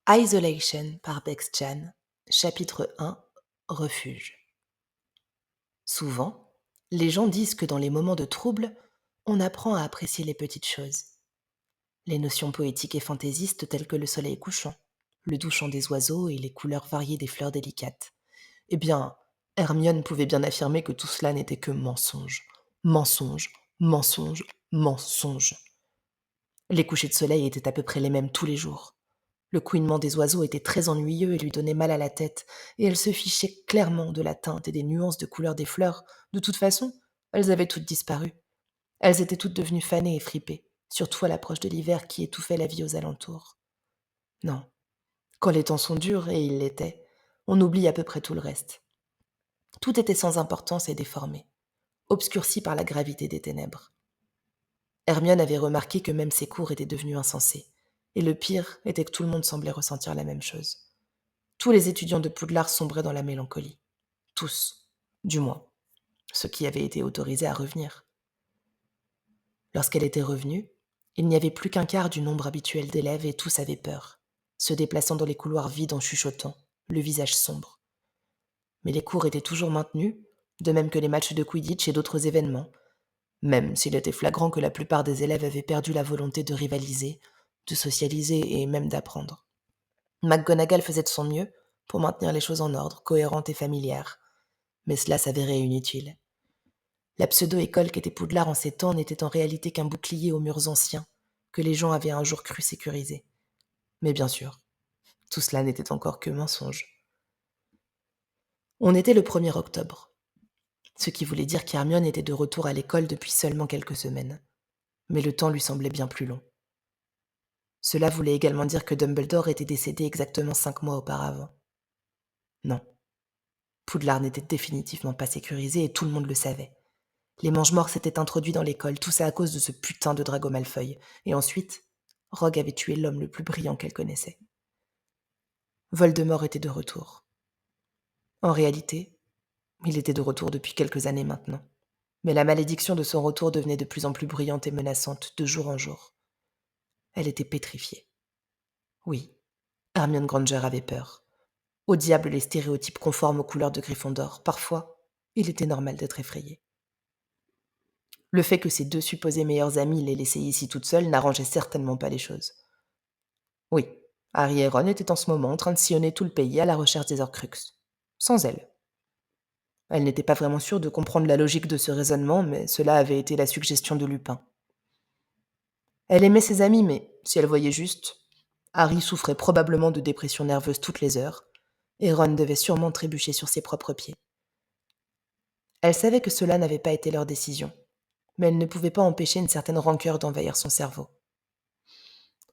Isolation par Bex Chan, chapitre 1, Refuge. Souvent, les gens disent que dans les moments de trouble, on apprend à apprécier les petites choses. Les notions poétiques et fantaisistes telles que le soleil couchant, le doux chant des oiseaux et les couleurs variées des fleurs délicates. Eh bien, Hermione pouvait bien affirmer que tout cela n'était que mensonge. Mensonge, mensonge, mensonge. Les couchers de soleil étaient à peu près les mêmes tous les jours. Le couinement des oiseaux était très ennuyeux et lui donnait mal à la tête, et elle se fichait clairement de la teinte et des nuances de couleur des fleurs. De toute façon, elles avaient toutes disparu. Elles étaient toutes devenues fanées et fripées, surtout à l'approche de l'hiver qui étouffait la vie aux alentours. Non, quand les temps sont durs, et ils l'étaient, on oublie à peu près tout le reste. Tout était sans importance et déformé, obscurci par la gravité des ténèbres. Hermione avait remarqué que même ses cours étaient devenus insensés, et le pire était que tout le monde semblait ressentir la même chose. Tous les étudiants de Poudlard sombraient dans la mélancolie. Tous, du moins, ceux qui avaient été autorisés à revenir. Lorsqu'elle était revenue, il n'y avait plus qu'un quart du nombre habituel d'élèves et tous avaient peur, se déplaçant dans les couloirs vides en chuchotant, le visage sombre. Mais les cours étaient toujours maintenus, de même que les matchs de Quidditch et d'autres événements, même s'il était flagrant que la plupart des élèves avaient perdu la volonté de rivaliser, de socialiser et même d'apprendre. McGonagall faisait de son mieux pour maintenir les choses en ordre, cohérentes et familières, mais cela s'avérait inutile. La pseudo-école qu'était Poudlard en ces temps n'était en réalité qu'un bouclier aux murs anciens, que les gens avaient un jour cru sécuriser. Mais bien sûr, tout cela n'était encore que mensonge. On était le 1er octobre, ce qui voulait dire qu'Hermione était de retour à l'école depuis seulement quelques semaines. Mais le temps lui semblait bien plus long. Cela voulait également dire que Dumbledore était décédé exactement 5 mois auparavant. Non, Poudlard n'était définitivement pas sécurisé et tout le monde le savait. Les mange-morts s'étaient introduits dans l'école, tout ça à cause de ce putain de Drago Malfoy. Et ensuite, Rogue avait tué l'homme le plus brillant qu'elle connaissait. Voldemort était de retour. En réalité, il était de retour depuis quelques années maintenant. Mais la malédiction de son retour devenait de plus en plus bruyante et menaçante de jour en jour. Elle était pétrifiée. Oui, Hermione Granger avait peur. Au diable les stéréotypes conformes aux couleurs de Gryffondor. Parfois, il était normal d'être effrayé. Le fait que ses 2 supposés meilleurs amis l'aient laissée ici toute seule n'arrangeait certainement pas les choses. Oui, Harry et Ron étaient en ce moment en train de sillonner tout le pays à la recherche des Horcruxes. Sans elle. Elle n'était pas vraiment sûre de comprendre la logique de ce raisonnement, mais cela avait été la suggestion de Lupin. Elle aimait ses amis, mais si elle voyait juste, Harry souffrait probablement de dépression nerveuse toutes les heures, et Ron devait sûrement trébucher sur ses propres pieds. Elle savait que cela n'avait pas été leur décision, mais elle ne pouvait pas empêcher une certaine rancœur d'envahir son cerveau.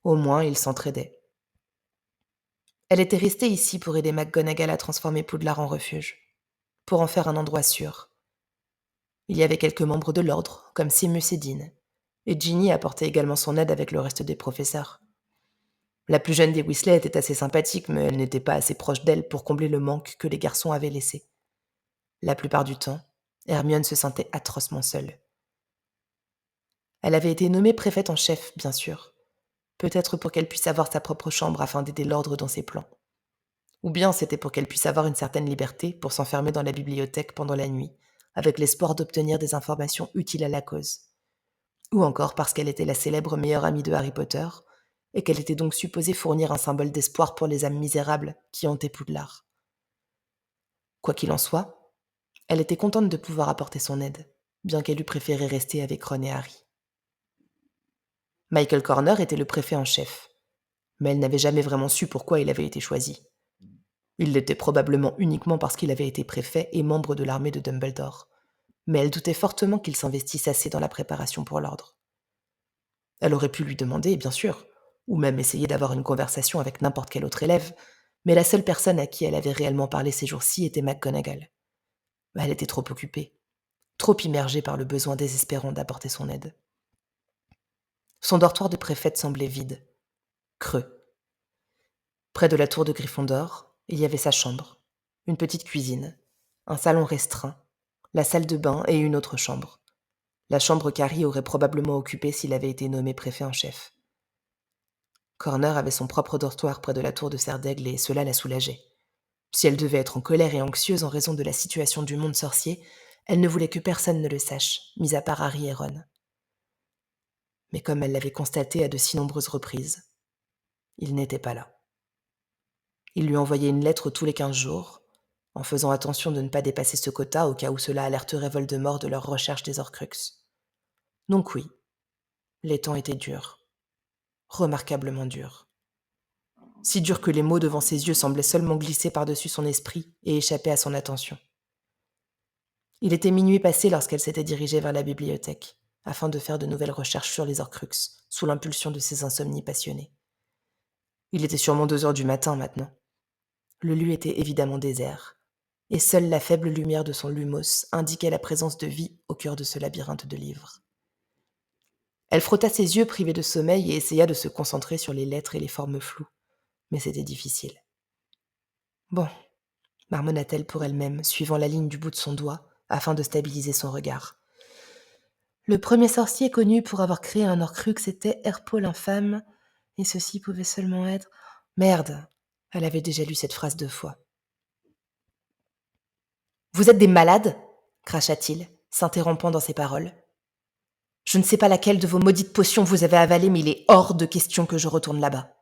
Au moins, ils s'entraidaient. Elle était restée ici pour aider McGonagall à transformer Poudlard en refuge, pour en faire un endroit sûr. Il y avait quelques membres de l'ordre, comme Seamus et Dean, et Ginny apportait également son aide avec le reste des professeurs. La plus jeune des Weasley était assez sympathique, mais elle n'était pas assez proche d'elle pour combler le manque que les garçons avaient laissé. La plupart du temps, Hermione se sentait atrocement seule. Elle avait été nommée préfète en chef, bien sûr, peut-être pour qu'elle puisse avoir sa propre chambre afin d'aider l'ordre dans ses plans. Ou bien c'était pour qu'elle puisse avoir une certaine liberté pour s'enfermer dans la bibliothèque pendant la nuit, avec l'espoir d'obtenir des informations utiles à la cause. Ou encore parce qu'elle était la célèbre meilleure amie de Harry Potter, et qu'elle était donc supposée fournir un symbole d'espoir pour les âmes misérables qui hantaient Poudlard. Quoi qu'il en soit, elle était contente de pouvoir apporter son aide, bien qu'elle eût préféré rester avec Ron et Harry. Michael Corner était le préfet en chef, mais elle n'avait jamais vraiment su pourquoi il avait été choisi. Il l'était probablement uniquement parce qu'il avait été préfet et membre de l'armée de Dumbledore, mais elle doutait fortement qu'il s'investisse assez dans la préparation pour l'ordre. Elle aurait pu lui demander, bien sûr, ou même essayer d'avoir une conversation avec n'importe quel autre élève, mais la seule personne à qui elle avait réellement parlé ces jours-ci était McGonagall. Elle était trop occupée, trop immergée par le besoin désespérant d'apporter son aide. Son dortoir de préfète semblait vide, creux. Près de la tour de Gryffondor, il y avait sa chambre, une petite cuisine, un salon restreint, la salle de bain et une autre chambre. La chambre qu'Harry aurait probablement occupée s'il avait été nommé préfet en chef. Corner avait son propre dortoir près de la tour de Serre d'Aigle et cela la soulageait. Si elle devait être en colère et anxieuse en raison de la situation du monde sorcier, elle ne voulait que personne ne le sache, mis à part Harry et Ron. Mais comme elle l'avait constaté à de si nombreuses reprises, il n'était pas là. Il lui envoyait une lettre tous les 15 jours, en faisant attention de ne pas dépasser ce quota au cas où cela alerterait Voldemort de leur recherche des Horcruxes. Donc oui, les temps étaient durs. Remarquablement durs. Si durs que les mots devant ses yeux semblaient seulement glisser par-dessus son esprit et échapper à son attention. Il était minuit passé lorsqu'elle s'était dirigée vers la bibliothèque, afin de faire de nouvelles recherches sur les Horcruxes, sous l'impulsion de ses insomnies passionnées. Il était sûrement 2 heures du matin maintenant. Le lieu était évidemment désert, et seule la faible lumière de son lumos indiquait la présence de vie au cœur de ce labyrinthe de livres. Elle frotta ses yeux privés de sommeil et essaya de se concentrer sur les lettres et les formes floues, mais c'était difficile. Bon, marmonna-t-elle pour elle-même, suivant la ligne du bout de son doigt, afin de stabiliser son regard. Le premier sorcier connu pour avoir créé un Horcrux était Herpo l'infâme, et ceci pouvait seulement être... Merde, elle avait déjà lu cette phrase 2 fois. « Vous êtes des malades ?» cracha-t-il, s'interrompant dans ses paroles. « Je ne sais pas laquelle de vos maudites potions vous avez avalé, mais il est hors de question que je retourne là-bas. »«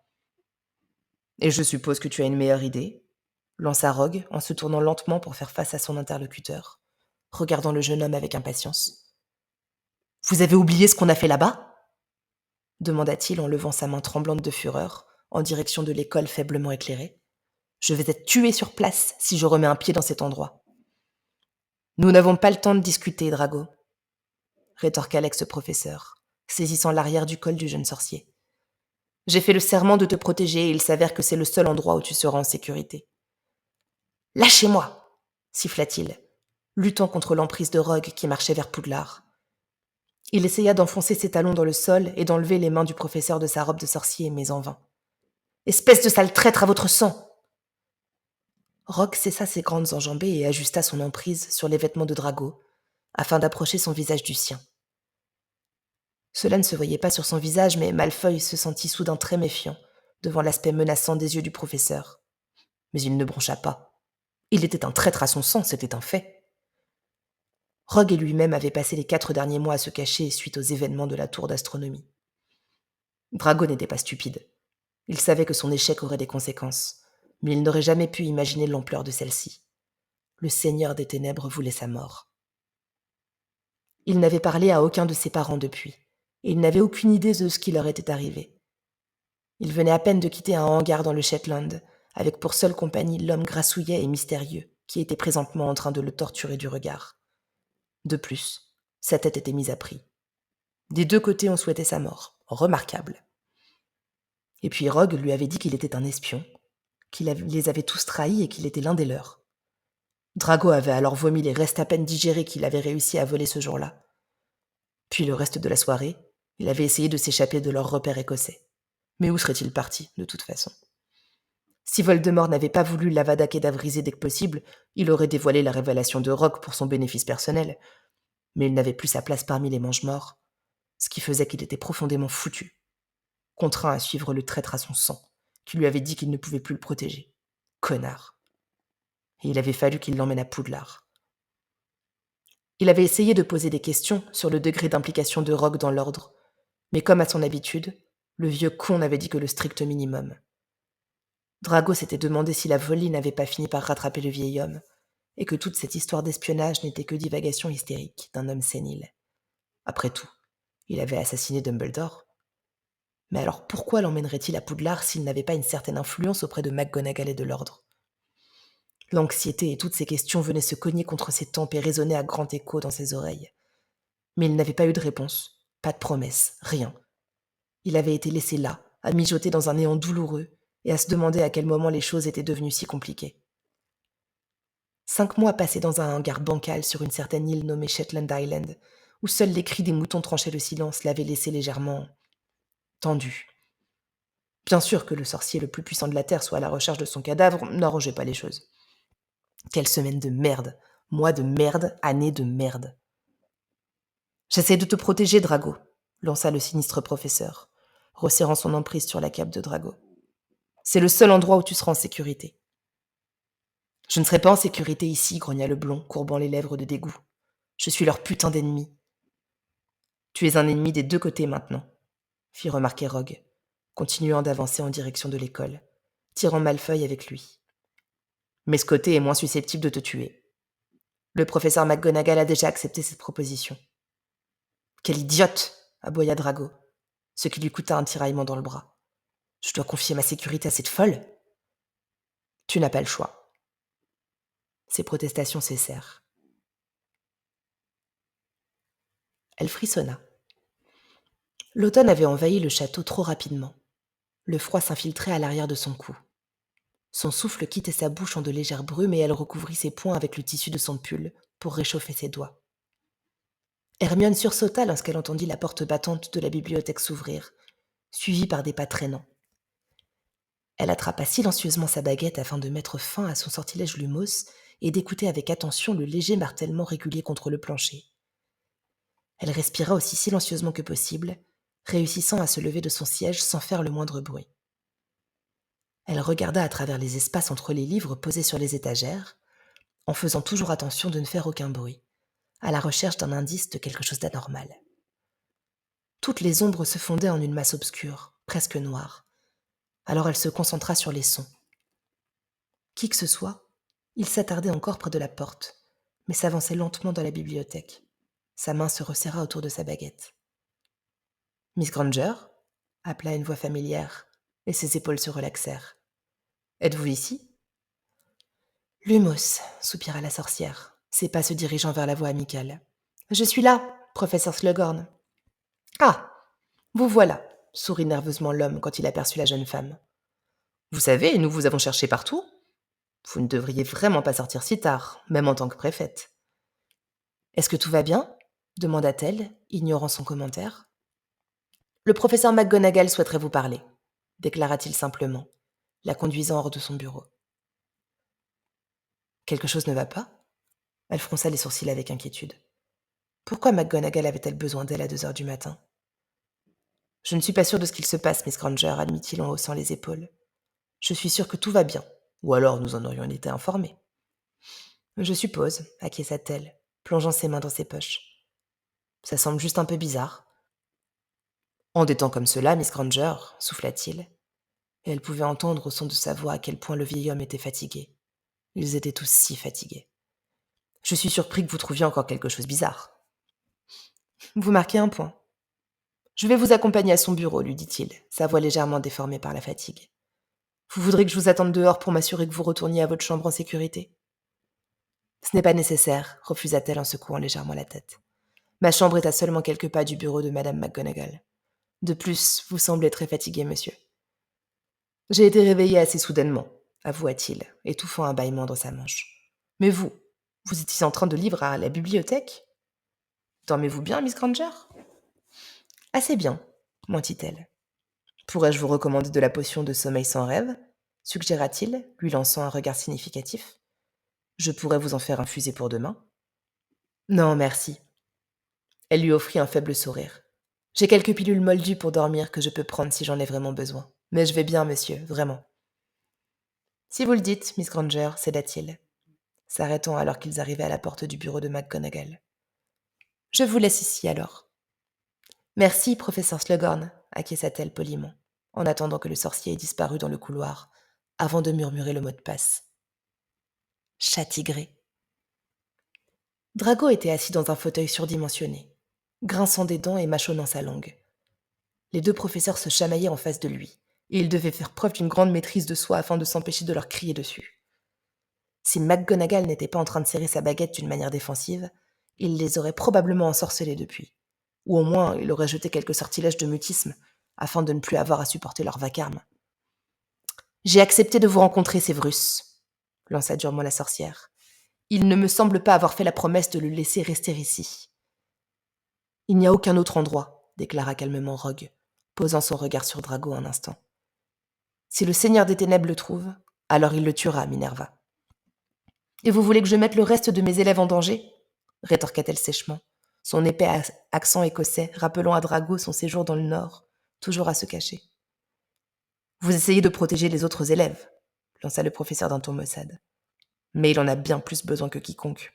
Et je suppose que tu as une meilleure idée ?» lança Rogue en se tournant lentement pour faire face à son interlocuteur, regardant le jeune homme avec impatience. « Vous avez oublié ce qu'on a fait là-bas ?» demanda-t-il en levant sa main tremblante de fureur en direction de l'école faiblement éclairée. « Je vais être tué sur place si je remets un pied dans cet endroit. »« Nous n'avons pas le temps de discuter, Drago, » rétorqua l'ex-professeur, saisissant l'arrière du col du jeune sorcier. « J'ai fait le serment de te protéger et il s'avère que c'est le seul endroit où tu seras en sécurité. »« Lâchez-moi !» siffla-t-il, luttant contre l'emprise de Rogue qui marchait vers Poudlard. Il essaya d'enfoncer ses talons dans le sol et d'enlever les mains du professeur de sa robe de sorcier, mais en vain. « Espèce de sale traître à votre sang !» Rogue cessa ses grandes enjambées et ajusta son emprise sur les vêtements de Drago, afin d'approcher son visage du sien. Cela ne se voyait pas sur son visage, mais Malfoy se sentit soudain très méfiant devant l'aspect menaçant des yeux du professeur. Mais il ne broncha pas. Il était un traître à son sang, c'était un fait. Rogue et lui-même avaient passé les 4 derniers mois à se cacher suite aux événements de la tour d'astronomie. Drago n'était pas stupide. Il savait que son échec aurait des conséquences, mais il n'aurait jamais pu imaginer l'ampleur de celle-ci. Le Seigneur des Ténèbres voulait sa mort. Il n'avait parlé à aucun de ses parents depuis, et il n'avait aucune idée de ce qui leur était arrivé. Il venait à peine de quitter un hangar dans le Shetland, avec pour seule compagnie l'homme grassouillet et mystérieux, qui était présentement en train de le torturer du regard. De plus, sa tête était mise à prix. Des 2 côtés on souhaitait sa mort, remarquable. Et puis Rogue lui avait dit qu'il était un espion, qu'il les avait tous trahis et qu'il était l'un des leurs. Drago avait alors vomi les restes à peine digérés qu'il avait réussi à voler ce jour-là. Puis le reste de la soirée, il avait essayé de s'échapper de leur repère écossais. Mais où serait-il parti, de toute façon? Si Voldemort n'avait pas voulu l'Avada Kedavriser dès que possible, il aurait dévoilé la révélation de Rogue pour son bénéfice personnel. Mais il n'avait plus sa place parmi les mange-morts, ce qui faisait qu'il était profondément foutu, contraint à suivre le traître à son sang, qui lui avait dit qu'il ne pouvait plus le protéger. Connard. Et il avait fallu qu'il l'emmène à Poudlard. Il avait essayé de poser des questions sur le degré d'implication de Rogue dans l'ordre, mais comme à son habitude, le vieux con n'avait dit que le strict minimum. Drago s'était demandé si la volée n'avait pas fini par rattraper le vieil homme, et que toute cette histoire d'espionnage n'était que divagation hystérique d'un homme sénile. Après tout, il avait assassiné Dumbledore. Mais alors pourquoi l'emmènerait-il à Poudlard s'il n'avait pas une certaine influence auprès de McGonagall et de l'ordre? L'anxiété et toutes ces questions venaient se cogner contre ses tempes et résonnaient à grand écho dans ses oreilles. Mais il n'avait pas eu de réponse, pas de promesse, rien. Il avait été laissé là, à mijoter dans un néant douloureux, et à se demander à quel moment les choses étaient devenues si compliquées. 5 mois passés dans un hangar bancal sur une certaine île nommée Shetland Island, où seuls les cris des moutons tranchaient le silence, l'avaient laissé légèrement tendu. Bien sûr que le sorcier le plus puissant de la Terre soit à la recherche de son cadavre n'arrangeait pas les choses. Quelle semaine de merde, mois de merde, année de merde. « J'essaie de te protéger, Drago », lança le sinistre professeur. resserrant son emprise sur la cape de Drago. C'est le seul endroit où tu seras en sécurité. Je ne serai pas en sécurité ici, grogna le blond, courbant les lèvres de dégoût. Je suis leur putain d'ennemi. Tu es un ennemi des deux côtés maintenant, fit remarquer Rogue, continuant d'avancer en direction de l'école, tirant Malfoy avec lui. Mais ce côté est moins susceptible de te tuer. Le professeur McGonagall a déjà accepté cette proposition. Quelle idiote, aboya Drago, ce qui lui coûta un tiraillement dans le bras. Je dois confier ma sécurité à cette folle ? Tu n'as pas le choix. Ses protestations cessèrent. Elle frissonna. L'automne avait envahi le château trop rapidement. Le froid s'infiltrait à l'arrière de son cou. Son souffle quittait sa bouche en de légères brumes et elle recouvrit ses poings avec le tissu de son pull pour réchauffer ses doigts. Hermione sursauta lorsqu'elle entendit la porte battante de la bibliothèque s'ouvrir, suivie par des pas traînants. Elle attrapa silencieusement sa baguette afin de mettre fin à son sortilège Lumos et d'écouter avec attention le léger martèlement régulier contre le plancher. Elle respira aussi silencieusement que possible, réussissant à se lever de son siège sans faire le moindre bruit. Elle regarda à travers les espaces entre les livres posés sur les étagères, en faisant toujours attention de ne faire aucun bruit, à la recherche d'un indice de quelque chose d'anormal. Toutes les ombres se fondaient en une masse obscure, presque noire. Alors elle se concentra sur les sons. Qui que ce soit, il s'attardait encore près de la porte, mais s'avançait lentement dans la bibliothèque. Sa main se resserra autour de sa baguette. « Miss Granger » appela une voix familière, et ses épaules se relaxèrent. « Êtes-vous ici ?» « Lumos » soupira la sorcière, ses pas se dirigeant vers la voix amicale. « Je suis là, professeur Slughorn. »« Ah, vous voilà » sourit nerveusement l'homme quand il aperçut la jeune femme. « Vous savez, nous vous avons cherché partout. Vous ne devriez vraiment pas sortir si tard, même en tant que préfète. »« Est-ce que tout va bien ?» demanda-t-elle, ignorant son commentaire. « Le professeur McGonagall souhaiterait vous parler, » déclara-t-il simplement, la conduisant hors de son bureau. Quelque chose ne va pas ? Elle fronça les sourcils avec inquiétude. Pourquoi McGonagall avait-elle besoin d'elle à 2 heures du matin ? Je ne suis pas sûre de ce qu'il se passe, Miss Granger, admit-il en haussant les épaules. Je suis sûre que tout va bien, ou alors nous en aurions été informés. Je suppose, acquiesça-t-elle, plongeant ses mains dans ses poches. Ça semble juste un peu bizarre. En des temps comme cela, Miss Granger, souffla-t-il, et elle pouvait entendre au son de sa voix à quel point le vieil homme était fatigué. Ils étaient tous si fatigués. Je suis surpris que vous trouviez encore quelque chose bizarre. Vous marquez un point. Je vais vous accompagner à son bureau, lui dit-il, sa voix légèrement déformée par la fatigue. Vous voudrez que je vous attende dehors pour m'assurer que vous retourniez à votre chambre en sécurité ? Ce n'est pas nécessaire, refusa-t-elle en secouant légèrement la tête. Ma chambre est à seulement quelques pas du bureau de Madame McGonagall. De plus, vous semblez très fatigué, monsieur. J'ai été réveillé assez soudainement, avoua-t-il, étouffant un bâillement dans sa manche. Mais vous étiez en train de lire à la bibliothèque ? Dormez-vous bien, Miss Granger ? Assez bien, mentit-elle. Pourrais-je vous recommander de la potion de sommeil sans rêve ? Suggéra-t-il, lui lançant un regard significatif. Je pourrais vous en faire infuser pour demain. Non, merci. Elle lui offrit un faible sourire. J'ai quelques pilules moldues pour dormir que je peux prendre si j'en ai vraiment besoin. Mais je vais bien, monsieur, vraiment. Si vous le dites, Miss Granger, céda-t-il, s'arrêtant alors qu'ils arrivaient à la porte du bureau de McGonagall. Je vous laisse ici alors. Merci, professeur Slughorn, acquiesça-t-elle poliment, en attendant que le sorcier ait disparu dans le couloir, avant de murmurer le mot de passe. Chat tigré. Drago était assis dans un fauteuil surdimensionné, grinçant des dents et mâchonnant sa langue. Les 2 professeurs se chamaillaient en face de lui, et il devait faire preuve d'une grande maîtrise de soi afin de s'empêcher de leur crier dessus. Si McGonagall n'était pas en train de serrer sa baguette d'une manière défensive, il les aurait probablement ensorcelés depuis. Ou au moins, il aurait jeté quelques sortilèges de mutisme, afin de ne plus avoir à supporter leur vacarme. « J'ai accepté de vous rencontrer, Séverus », lança durement la sorcière. « Il ne me semble pas avoir fait la promesse de le laisser rester ici. »« Il n'y a aucun autre endroit, » déclara calmement Rogue, posant son regard sur Drago un instant. « Si le Seigneur des Ténèbres le trouve, alors il le tuera, Minerva. »« Et vous voulez que je mette le reste de mes élèves en danger ?» rétorqua-t-elle sèchement, son épais accent écossais rappelant à Drago son séjour dans le Nord, toujours à se cacher. Vous essayez de protéger les autres élèves, lança le professeur d'un ton maussade. Mais il en a bien plus besoin que quiconque.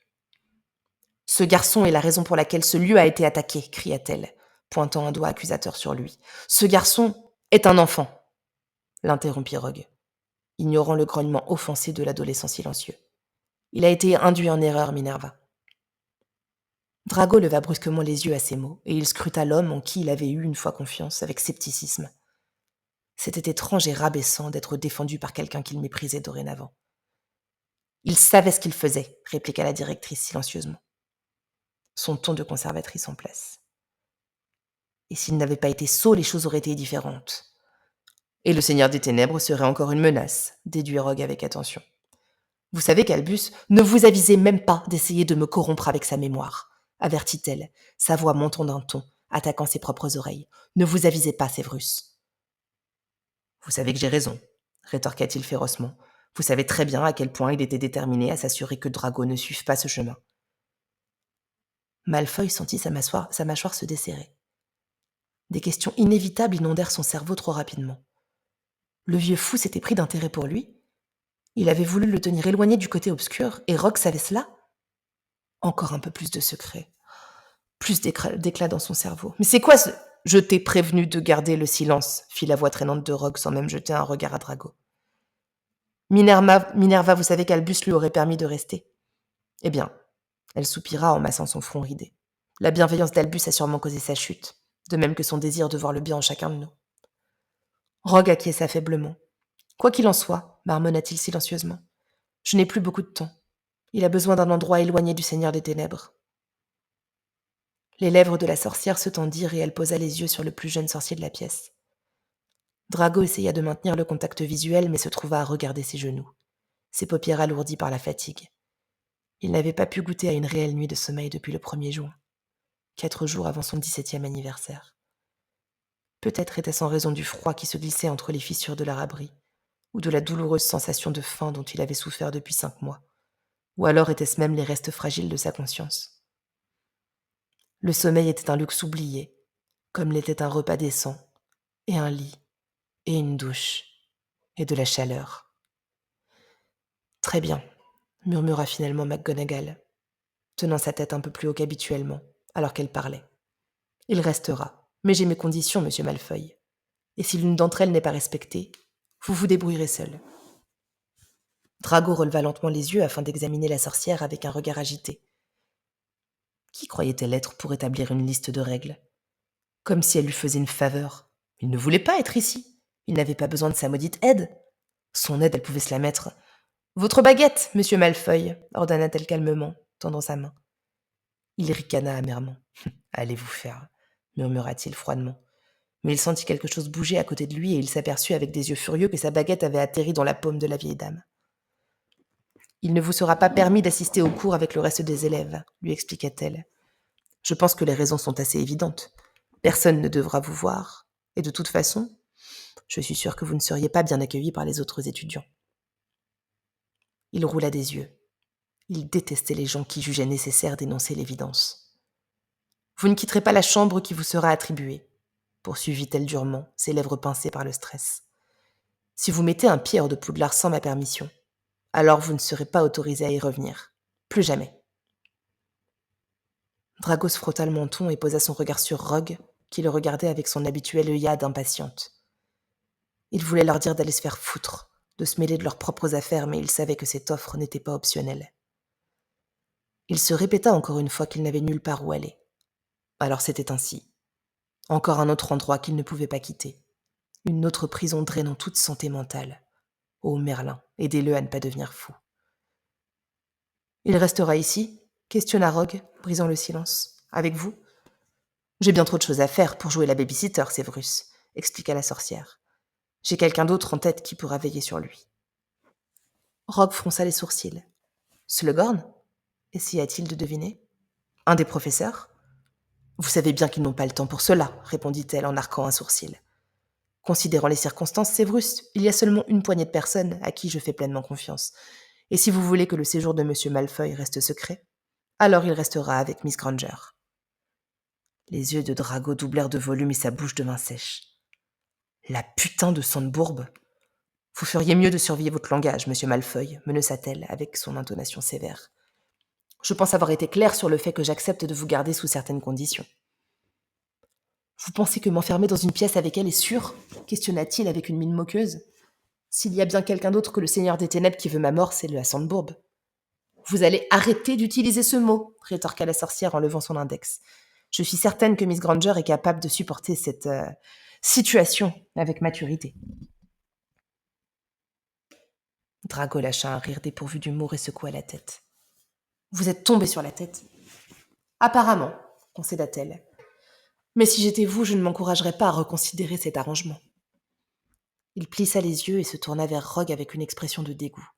Ce garçon est la raison pour laquelle ce lieu a été attaqué, cria-t-elle, pointant un doigt accusateur sur lui. Ce garçon est un enfant, l'interrompit Rogue, ignorant le grognement offensé de l'adolescent silencieux. Il a été induit en erreur, Minerva. Drago leva brusquement les yeux à ces mots, et il scruta l'homme en qui il avait eu une fois confiance, avec scepticisme. C'était étrange et rabaissant d'être défendu par quelqu'un qu'il méprisait dorénavant. Il savait ce qu'il faisait, répliqua la directrice silencieusement. Son ton de conservatrice en place. Et s'il n'avait pas été sot, les choses auraient été différentes. Et le Seigneur des Ténèbres serait encore une menace, déduit Rogue avec attention. Vous savez qu'Albus ne vous avisait même pas d'essayer de me corrompre avec sa mémoire, avertit-elle, sa voix montant d'un ton, attaquant ses propres oreilles. Ne vous avisez pas, Sévrus. Vous savez que j'ai raison, rétorqua-t-il férocement. Vous savez très bien à quel point il était déterminé à s'assurer que Drago ne suive pas ce chemin. Malfoy sentit sa mâchoire se desserrer. Des questions inévitables inondèrent son cerveau trop rapidement. Le vieux fou s'était pris d'intérêt pour lui. Il avait voulu le tenir éloigné du côté obscur, et Rogue savait cela. Encore un peu plus de secret, plus d'éclat dans son cerveau. Mais c'est quoi ce... Je t'ai prévenu de garder le silence, fit la voix traînante de Rogue sans même jeter un regard à Drago. Minerva, vous savez qu'Albus lui aurait permis de rester. Eh bien, elle soupira en massant son front ridé. La bienveillance d'Albus a sûrement causé sa chute, de même que son désir de voir le bien en chacun de nous. Rogue acquiesça faiblement. Quoi qu'il en soit, marmonna-t-il silencieusement, je n'ai plus beaucoup de temps. Il a besoin d'un endroit éloigné du Seigneur des Ténèbres. Les lèvres de la sorcière se tendirent et elle posa les yeux sur le plus jeune sorcier de la pièce. Drago essaya de maintenir le contact visuel mais se trouva à regarder ses genoux, ses paupières alourdies par la fatigue. Il n'avait pas pu goûter à une réelle nuit de sommeil depuis le 1er juin, 4 jours avant son 17e anniversaire. Peut-être était-ce en raison du froid qui se glissait entre les fissures de la raberie, ou de la douloureuse sensation de faim dont il avait souffert depuis 5 mois, ou alors étaient-ce même les restes fragiles de sa conscience. Le sommeil était un luxe oublié, comme l'était un repas décent, et un lit, et une douche, et de la chaleur. Très bien, murmura finalement McGonagall, tenant sa tête un peu plus haut qu'habituellement, alors qu'elle parlait. Il restera, mais j'ai mes conditions, monsieur Malfoy. Et si l'une d'entre elles n'est pas respectée, vous vous débrouillerez seul. Drago releva lentement les yeux afin d'examiner la sorcière avec un regard agité. Qui croyait-elle être pour établir une liste de règles? Comme si elle lui faisait une faveur. Il ne voulait pas être ici. Il n'avait pas besoin de sa maudite aide. Son aide, elle pouvait se la mettre. « Votre baguette, monsieur Malfoy !» ordonna-t-elle calmement, tendant sa main. Il ricana amèrement. « Allez vous faire !» murmura-t-il froidement. Mais il sentit quelque chose bouger à côté de lui et il s'aperçut avec des yeux furieux que sa baguette avait atterri dans la paume de la vieille dame. « Il ne vous sera pas permis d'assister au cours avec le reste des élèves, » lui expliqua-t-elle. « Je pense que les raisons sont assez évidentes. Personne ne devra vous voir, et de toute façon, je suis sûre que vous ne seriez pas bien accueillis par les autres étudiants. » Il roula des yeux. Il détestait les gens qui jugeaient nécessaire d'énoncer l'évidence. « Vous ne quitterez pas la chambre qui vous sera attribuée, » poursuivit-elle durement, ses lèvres pincées par le stress. « Si vous mettez un pied hors de Poudlard sans ma permission, alors vous ne serez pas autorisé à y revenir. Plus jamais. » Drago se frotta le menton et posa son regard sur Rogue, qui le regardait avec son habituelle œillade impatiente. Il voulait leur dire d'aller se faire foutre, de se mêler de leurs propres affaires, mais il savait que cette offre n'était pas optionnelle. Il se répéta encore une fois qu'il n'avait nulle part où aller. Alors c'était ainsi. Encore un autre endroit qu'il ne pouvait pas quitter. Une autre prison drainant toute santé mentale. Ô Merlin, aidez-le à ne pas devenir fou. « Il restera ici ?» questionna Rogue, brisant le silence. « Avec vous ?»« J'ai bien trop de choses à faire pour jouer la baby-sitter, Sévrus, » expliqua la sorcière. « J'ai quelqu'un d'autre en tête qui pourra veiller sur lui. » Rogue fronça les sourcils. « Slughorn » essaya-t-il de deviner. « Un des professeurs ?»« Vous savez bien qu'ils n'ont pas le temps pour cela, » répondit-elle en arquant un sourcil. « Considérant les circonstances, Sévrus, il y a seulement une poignée de personnes à qui je fais pleinement confiance. Et si vous voulez que le séjour de monsieur Malfoy reste secret, alors il restera avec Miss Granger. » Les yeux de Drago doublèrent de volume et sa bouche devint sèche. La putain de Sandbourbe. Vous feriez mieux de surveiller votre langage, monsieur Malfoy, menaça-t-elle avec son intonation sévère. Je pense avoir été claire sur le fait que j'accepte de vous garder sous certaines conditions. Vous pensez que m'enfermer dans une pièce avec elle est sûr questionna-t-il avec une mine moqueuse. S'il y a bien quelqu'un d'autre que le Seigneur des Ténèbres qui veut ma mort, c'est le Sandbourbe. Vous allez arrêter d'utiliser ce mot, rétorqua la sorcière en levant son index. Je suis certaine que Miss Granger est capable de supporter cette situation avec maturité. Drago lâcha un rire dépourvu d'humour et secoua la tête. Vous êtes tombé sur la tête. Apparemment, concéda-t-elle. Mais si j'étais vous, je ne m'encouragerais pas à reconsidérer cet arrangement. Il plissa les yeux et se tourna vers Rogue avec une expression de dégoût.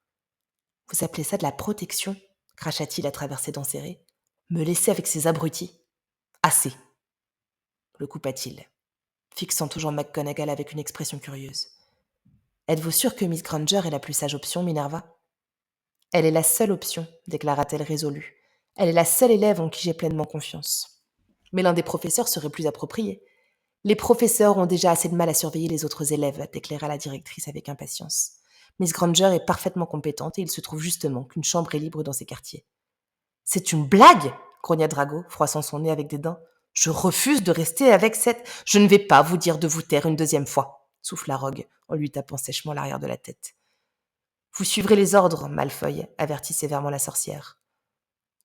Vous appelez ça de la protection cracha-t-il à travers ses dents serrées. Me laisser avec ces abrutis. Assez, le coupa-t-il, fixant toujours McGonagall avec une expression curieuse. Êtes-vous sûr que Miss Granger est la plus sage option, Minerva? Elle est la seule option, déclara-t-elle résolue. Elle est la seule élève en qui j'ai pleinement confiance. Mais l'un des professeurs serait plus approprié. Les professeurs ont déjà assez de mal à surveiller les autres élèves, déclara la directrice avec impatience. Miss Granger est parfaitement compétente et il se trouve justement qu'une chambre est libre dans ces quartiers. C'est une blague, grogna Drago, froissant son nez avec dédain. Je refuse de rester avec cette... Je ne vais pas vous dire de vous taire une deuxième fois, souffla Rogue en lui tapant sèchement l'arrière de la tête. Vous suivrez les ordres, Malfoy, avertit sévèrement la sorcière.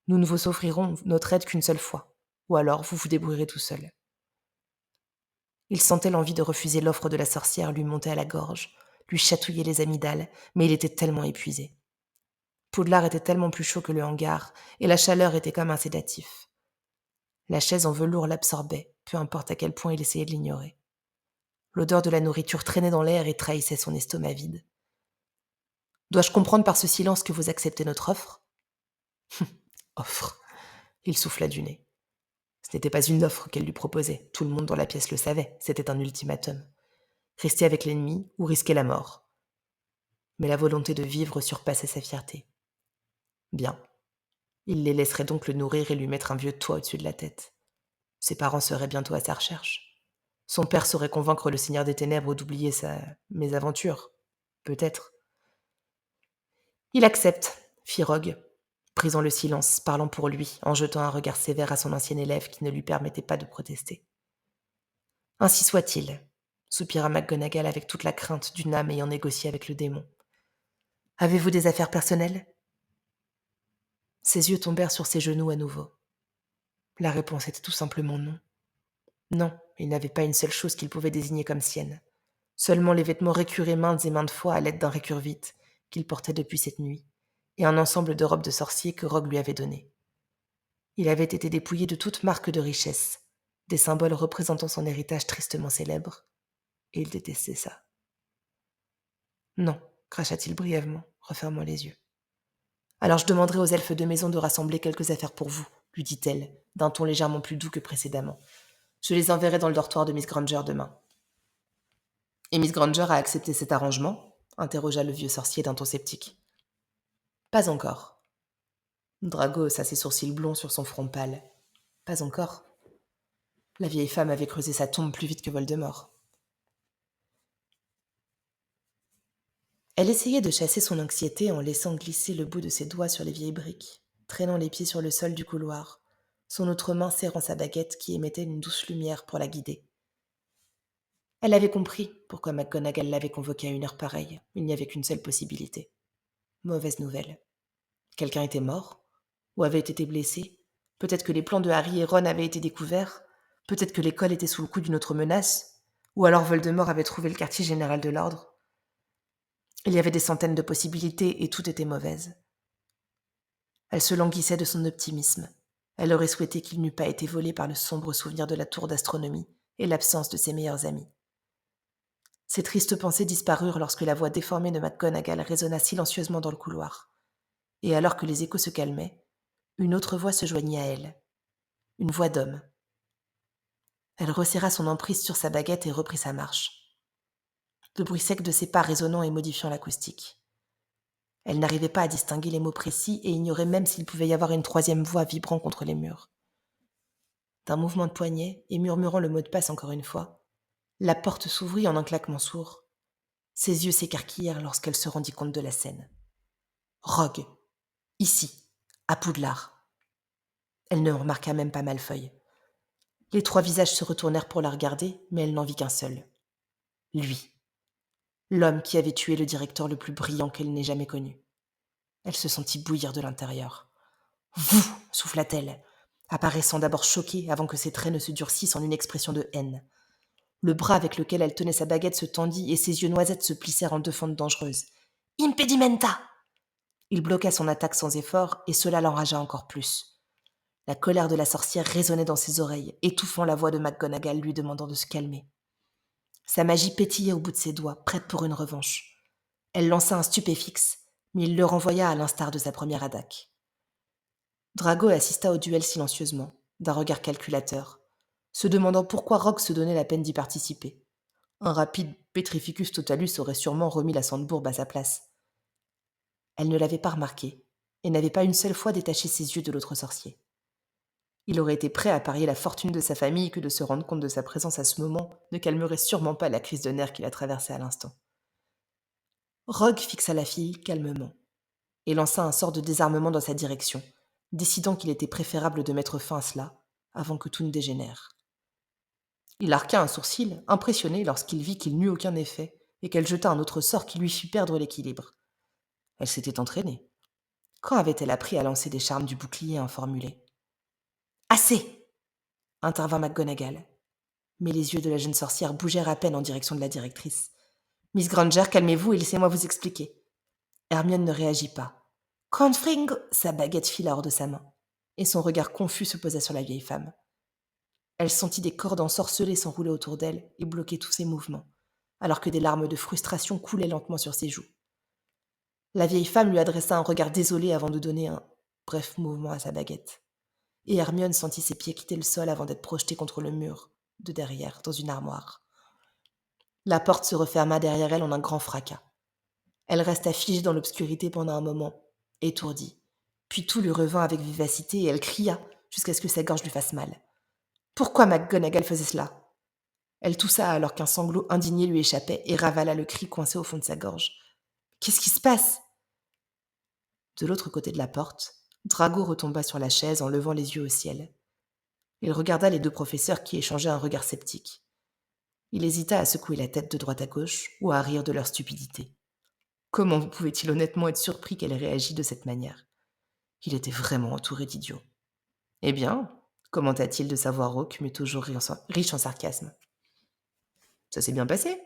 Nous ne vous offrirons notre aide qu'une seule fois, ou alors vous vous débrouillerez tout seul. Il sentait l'envie de refuser l'offre de la sorcière lui monter à la gorge, lui chatouiller les amygdales, mais il était tellement épuisé. Poudlard était tellement plus chaud que le hangar, et la chaleur était comme un sédatif. La chaise en velours l'absorbait, peu importe à quel point il essayait de l'ignorer. L'odeur de la nourriture traînait dans l'air et trahissait son estomac vide. Dois-je comprendre par ce silence que vous acceptez notre offre? Offre. Il souffla du nez. Ce n'était pas une offre qu'elle lui proposait. Tout le monde dans la pièce le savait. C'était un ultimatum. Rester avec l'ennemi ou risquer la mort. Mais la volonté de vivre surpassait sa fierté. Bien. Il les laisserait donc le nourrir et lui mettre un vieux toit au-dessus de la tête. Ses parents seraient bientôt à sa recherche. Son père saurait convaincre le Seigneur des Ténèbres d'oublier sa mésaventure. Peut-être. Il accepte, fit Rogue, brisant le silence, parlant pour lui, en jetant un regard sévère à son ancien élève qui ne lui permettait pas de protester. Ainsi soit-il, soupira McGonagall avec toute la crainte d'une âme ayant négocié avec le démon. Avez-vous des affaires personnelles? Ses yeux tombèrent sur ses genoux à nouveau. La réponse était tout simplement non. Non, il n'avait pas une seule chose qu'il pouvait désigner comme sienne. Seulement les vêtements récurés maintes et maintes fois à l'aide d'un récurvite qu'il portait depuis cette nuit, et un ensemble de robes de sorcier que Rogue lui avait donné. Il avait été dépouillé de toute marque de richesse, des symboles représentant son héritage tristement célèbre, et il détestait ça. Non, cracha-t-il brièvement, refermant les yeux. Alors je demanderai aux elfes de maison de rassembler quelques affaires pour vous, lui dit-elle, d'un ton légèrement plus doux que précédemment. Je les enverrai dans le dortoir de Miss Granger demain. Et Miss Granger a accepté cet arrangement? Interrogea le vieux sorcier d'un ton sceptique. Pas encore. Drago haussa ses sourcils blonds sur son front pâle. Pas encore. La vieille femme avait creusé sa tombe plus vite que Voldemort. Elle essayait de chasser son anxiété en laissant glisser le bout de ses doigts sur les vieilles briques, traînant les pieds sur le sol du couloir, son autre main serrant sa baguette qui émettait une douce lumière pour la guider. Elle avait compris pourquoi McGonagall l'avait convoquée à une heure pareille. Il n'y avait qu'une seule possibilité. Mauvaise nouvelle. Quelqu'un était mort, ou avait été blessé. Peut-être que les plans de Harry et Ron avaient été découverts. Peut-être que l'école était sous le coup d'une autre menace. Ou alors Voldemort avait trouvé le quartier général de l'ordre. Il y avait des centaines de possibilités et toutes étaient mauvaises. Elle se languissait de son optimisme. Elle aurait souhaité qu'il n'eût pas été volé par le sombre souvenir de la tour d'astronomie et l'absence de ses meilleurs amis. Ces tristes pensées disparurent lorsque la voix déformée de McGonagall résonna silencieusement dans le couloir. Et alors que les échos se calmaient, une autre voix se joignit à elle. Une voix d'homme. Elle resserra son emprise sur sa baguette et reprit sa marche. Le bruit sec de ses pas résonnant et modifiant l'acoustique. Elle n'arrivait pas à distinguer les mots précis et ignorait même s'il pouvait y avoir une troisième voix vibrant contre les murs. D'un mouvement de poignet, et murmurant le mot de passe encore une fois, La porte s'ouvrit en un claquement sourd. Ses yeux s'écarquillèrent lorsqu'elle se rendit compte de la scène. Rogue, ici, à Poudlard. Elle ne remarqua même pas Malfoy. Les 3 visages se retournèrent pour la regarder, mais elle n'en vit qu'un seul. Lui. L'homme qui avait tué le directeur le plus brillant qu'elle n'ait jamais connu. Elle se sentit bouillir de l'intérieur. « Vous » souffla-t-elle, apparaissant d'abord choquée avant que ses traits ne se durcissent en une expression de haine. Le bras avec lequel elle tenait sa baguette se tendit et ses yeux noisettes se plissèrent en 2 fentes dangereuses. « Impedimenta !» Il bloqua son attaque sans effort et cela l'enragea encore plus. La colère de la sorcière résonnait dans ses oreilles, étouffant la voix de McGonagall lui demandant de se calmer. Sa magie pétillait au bout de ses doigts, prête pour une revanche. Elle lança un stupéfixe, mais il le renvoya à l'instar de sa première attaque. Drago assista au duel silencieusement, d'un regard calculateur, se demandant pourquoi Rogue se donnait la peine d'y participer. Un rapide Petrificus Totalus aurait sûrement remis la Sandbourbe à sa place. Elle ne l'avait pas remarqué, et n'avait pas une seule fois détaché ses yeux de l'autre sorcier. Il aurait été prêt à parier la fortune de sa famille que de se rendre compte de sa présence à ce moment ne calmerait sûrement pas la crise de nerfs qu'il a traversée à l'instant. Rogue fixa la fille calmement et lança un sort de désarmement dans sa direction, décidant qu'il était préférable de mettre fin à cela avant que tout ne dégénère. Il arqua un sourcil, impressionné lorsqu'il vit qu'il n'eut aucun effet et qu'elle jeta un autre sort qui lui fit perdre l'équilibre. Elle s'était entraînée. Quand avait-elle appris à lancer des charmes du bouclier informulé ? « Assez !» intervint McGonagall. Mais les yeux de la jeune sorcière bougèrent à peine en direction de la directrice. « Miss Granger, calmez-vous et laissez-moi vous expliquer. » Hermione ne réagit pas. Confring, sa baguette fila hors de sa main, et son regard confus se posa sur la vieille femme. Elle sentit des cordes ensorcelées s'enrouler autour d'elle et bloquer tous ses mouvements, alors que des larmes de frustration coulaient lentement sur ses joues. La vieille femme lui adressa un regard désolé avant de donner un bref mouvement à sa baguette. Et Hermione sentit ses pieds quitter le sol avant d'être projetés contre le mur, de derrière, dans une armoire. La porte se referma derrière elle en un grand fracas. Elle resta figée dans l'obscurité pendant un moment, étourdie. Puis tout lui revint avec vivacité et elle cria jusqu'à ce que sa gorge lui fasse mal. Pourquoi McGonagall faisait cela ? Elle toussa alors qu'un sanglot indigné lui échappait et ravala le cri coincé au fond de sa gorge. Qu'est-ce qui se passe ? De l'autre côté de la porte, Drago retomba sur la chaise en levant les yeux au ciel. Il regarda les 2 professeurs qui échangeaient un regard sceptique. Il hésita à secouer la tête de droite à gauche ou à rire de leur stupidité. Comment pouvait-il honnêtement être surpris qu'elle ait réagi de cette manière ? Il était vraiment entouré d'idiots. Eh bien, commenta-t-il de sa voix rauque mais toujours riche en sarcasme. Ça s'est bien passé ?